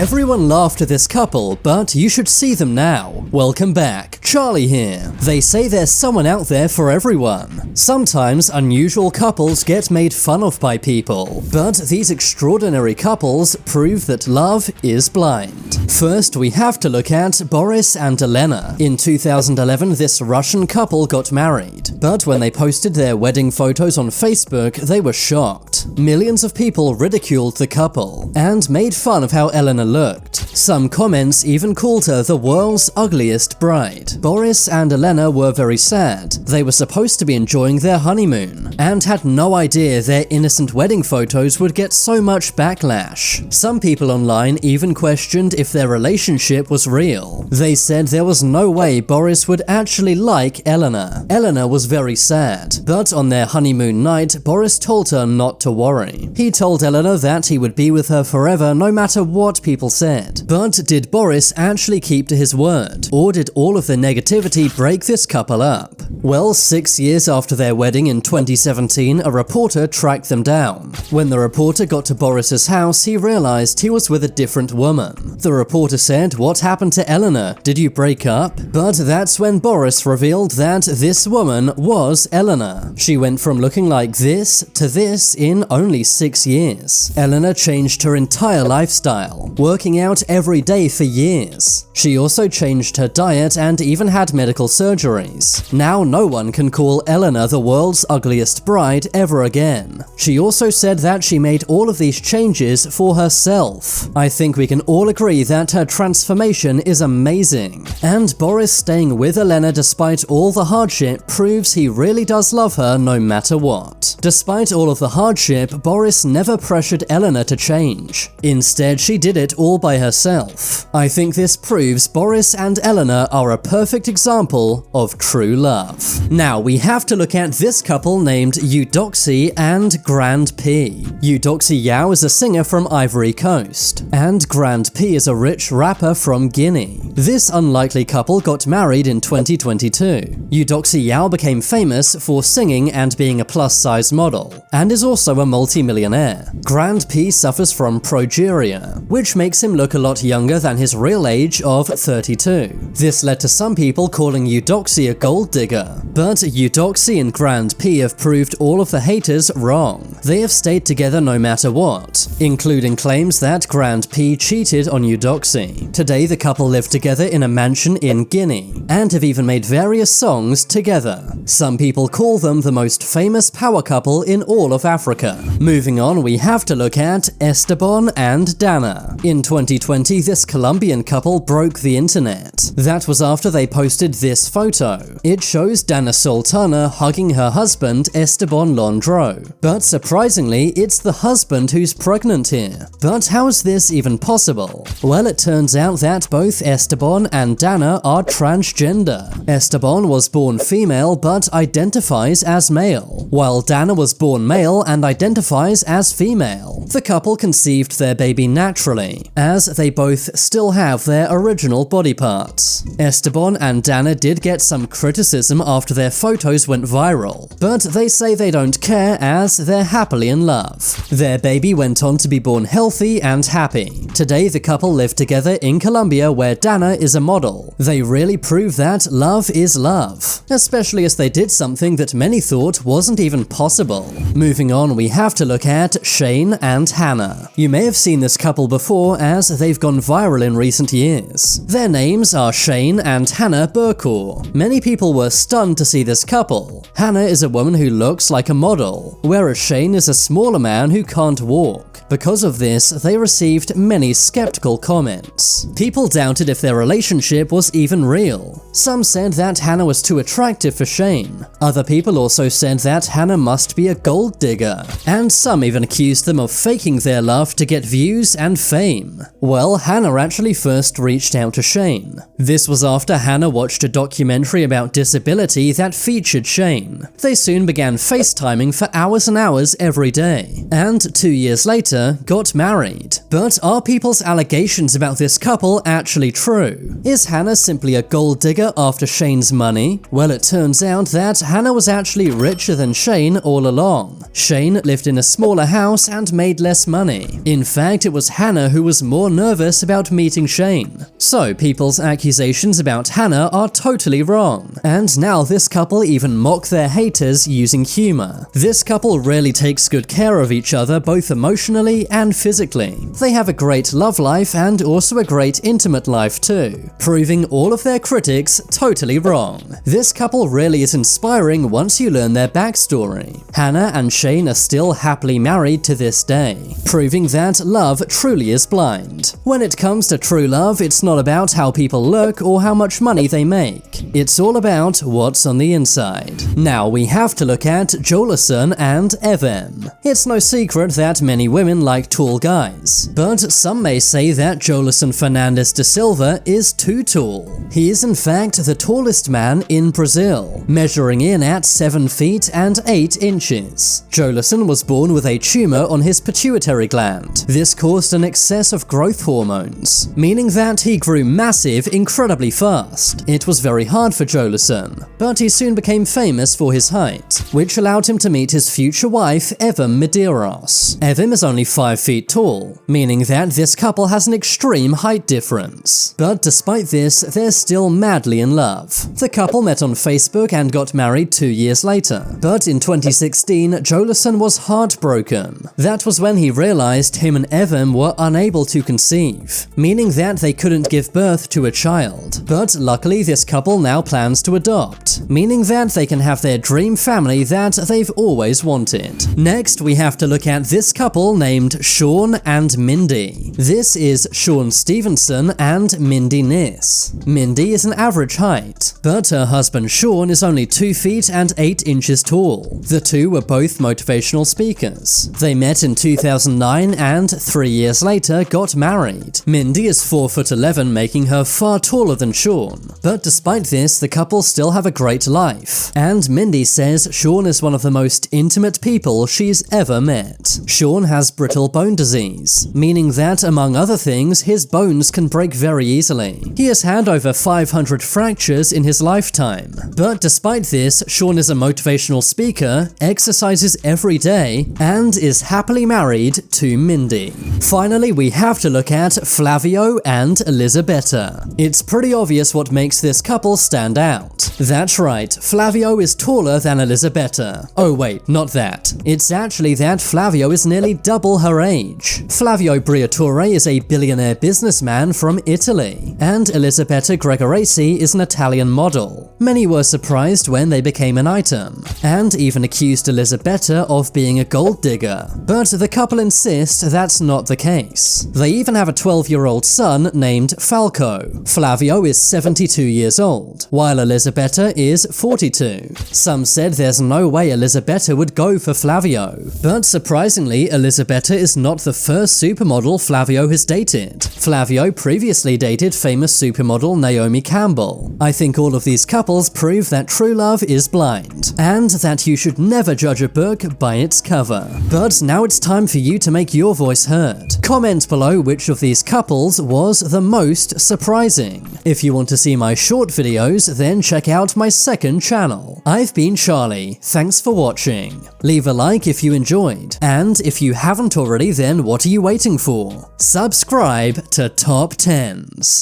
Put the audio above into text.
Everyone laughed at this couple, but you should see them now. Welcome back, Charlie here. They say there's someone out there for everyone. Sometimes unusual couples get made fun of by people, but these extraordinary couples prove that love is blind. First, we have to look at Boris and Elena. In 2011, this Russian couple got married, but when they posted their wedding photos on Facebook, they were shocked. Millions of people ridiculed the couple and made fun of how Elena looked. Some comments even called her the world's ugliest bride. Boris and Elena were very sad. They were supposed to be enjoying their honeymoon and had no idea their innocent wedding photos would get so much backlash. Some people online even questioned if their relationship was real. They said there was no way Boris would actually like Elena. Elena was very sad, but on their honeymoon night, Boris told her not to worry. He told Elena that he would be with her forever no matter what people said. But did Boris actually keep to his word? Or did all of the negativity break this couple up? Well, 6 years after their wedding in 2017, a reporter tracked them down. When the reporter got to Boris's house, he realized he was with a different woman. The reporter said, "What happened to Elena? Did you break up?" But that's when Boris revealed that this woman was Elena. She went from looking like this to this in only 6 years. Elena changed her entire lifestyle, working out every day for years. She also changed her diet and even had medical surgeries. Now no one can call Elena the world's ugliest bride ever again. She also said that she made all of these changes for herself. I think we can all agree that her transformation is amazing. And Boris staying with Elena despite all the hardship proves he really does love her no matter what. Despite all of the hardship, Boris never pressured Elena to change. Instead, she did it all by herself. I think this proves Boris and Elena are a perfect example of true love. Now we have to look at this couple named Eudoxie and Grand P. Eudoxie Yao is a singer from Ivory Coast, and Grand P is a rich rapper from Guinea. This unlikely couple got married in 2022. Eudoxie Yao became famous for singing and being a plus-size model, and is also a multi-millionaire. Grand P suffers from progeria, which makes him look a lot younger than his real age of 32. This led to some people calling Eudoxie a gold digger. But Eudoxie and Grand P have proved all of the haters wrong. They have stayed together no matter what, including claims that Grand P cheated on Eudoxie. Today the couple live together in a mansion in Guinea, and have even made various songs together. Some people call them the most famous power couple in all of Africa. Moving on, we have to look at Esteban and Dana. In 2020, this Colombian couple broke the internet. That was after they posted this photo. It shows Dana Sultana hugging her husband Esteban Londro. But surprisingly, it's the husband who's pregnant here. But how is this even possible? Well, it turns out that both Esteban and Dana are transgender. Esteban was born female but identifies as male, while Dana was born male and identifies as female. The couple conceived their baby naturally, as they both still have their original body parts. Esteban and Dana did get some criticism after their photos went viral, but they say they don't care as they're happily in love. Their baby went on to be born healthy and happy. Today the couple live together in Colombia, where Dana is a model. They really prove that love is love, especially as they did something that many thought wasn't even possible. Moving on, we have to look at Shane and Hannah. You may have seen this couple before as they've gone viral in recent years. Their names are Shane and Hannah Burkour. Many people were stunned to see this couple. Hannah is a woman who looks like a model, whereas Shane is a smaller man who can't walk. Because of this, they received many skeptical comments. People doubted if their relationship was even real. Some said that Hannah was too attractive for Shane. Other people also said that Hannah must be a gold digger. And some even accused them of faking their love to get views and fame. Well, Hannah actually first reached out to Shane. This was after Hannah watched a documentary about disability that featured Shane. They soon began FaceTiming for hours and hours every day, and 2 years later got married. But are people's allegations about this couple actually true? Is Hannah simply a gold digger after Shane's money? Well, it turns out that Hannah was actually richer than Shane all along. Shane lived in a smaller house and made less money. In fact, it was Hannah who was more nervous about meeting Shane. So people's accusations about Hannah are totally wrong. And now this couple even mock their haters using humor. This couple really takes good care of each other both emotionally and physically. They have a great love life and also a great intimate life too, proving all of their critics totally wrong. This couple really is inspiring once you learn their backstory. Hannah and Shane are still happily married to this day, proving that love truly is blind. When it comes to true love, it's not about how people look or how much money they make. It's all about what's on the inside. Now we have to look at Jolison and Evem. It's no secret that many women like tall guys, but some may say that Jolison Fernandes da Silva is too tall. He is in fact the tallest man in Brazil, measuring in at 7 feet and 8 inches. Jolison was born with a tumor on his pituitary gland. This caused an excess of growth hormones, meaning that he grew massive incredibly fast. It was very hard for Jolison, but he soon became famous for his height, which allowed him to meet his future wife, Evem Medeiros. Evem is only 5 feet tall, meaning that this couple has an extreme height difference. But despite this, they're still madly in love. The couple met on Facebook and got married 2 years later. But in 2016, Jolison was heartbroken. That was when he realized him and Evem were unable to conceive, meaning that they couldn't give birth to a child. But luckily, this couple now plans to adopt, meaning that they can have their dream family that they've always wanted. Next, we have to look at this couple named Sean and Mindy. This is Sean Stevenson and Mindy Nis. Mindy is an average height, but her husband Sean is only 2 feet and 8 inches tall. The two were both motivational speakers. They met in 2009 and 3 years later got married. Mindy is 4'11", making her far taller than Sean. But despite this, the couple still have a great life. And Mindy says Sean is one of the most intimate people she's ever met. Sean has brittle bone disease, meaning that, among other things, his bones can break very easily. He has had over 500 fractures in his lifetime. But despite this, Sean is a motivational speaker, exercises every day, and is happily married to Mindy. Finally, we have to look at Flavio and Elisabetta. It's pretty obvious what makes this couple stand out. That's right, Flavio is taller than Elisabetta. Oh wait, not that. It's actually that Flavio is nearly double her age. Flavio Briatore is a billionaire businessman from Italy, and Elisabetta Gregoresi is an Italian model. Many were surprised when they became an item, and even accused Elisabetta of being a gold digger. But the couple insist that's not the case. They even have a 12-year-old son named Falco. Flavio is 72 years old, while Elisabetta is 42. Some said there's no way Elisabetta would go for Flavio, but surprisingly, Elisabetta is not the first supermodel Flavio has dated. Flavio previously dated famous supermodel Naomi Campbell. I think all of these couples prove that true love is blind, and that you should never judge a book by its cover. But now it's time for you to make your voice heard. Comment below which of these couples was the most surprising. If you want to see my short videos, then check out my second channel. I've been Charlie, thanks for watching. Leave a like if you enjoyed, and if you haven't already, then what are you waiting for? Subscribe to Top 10s.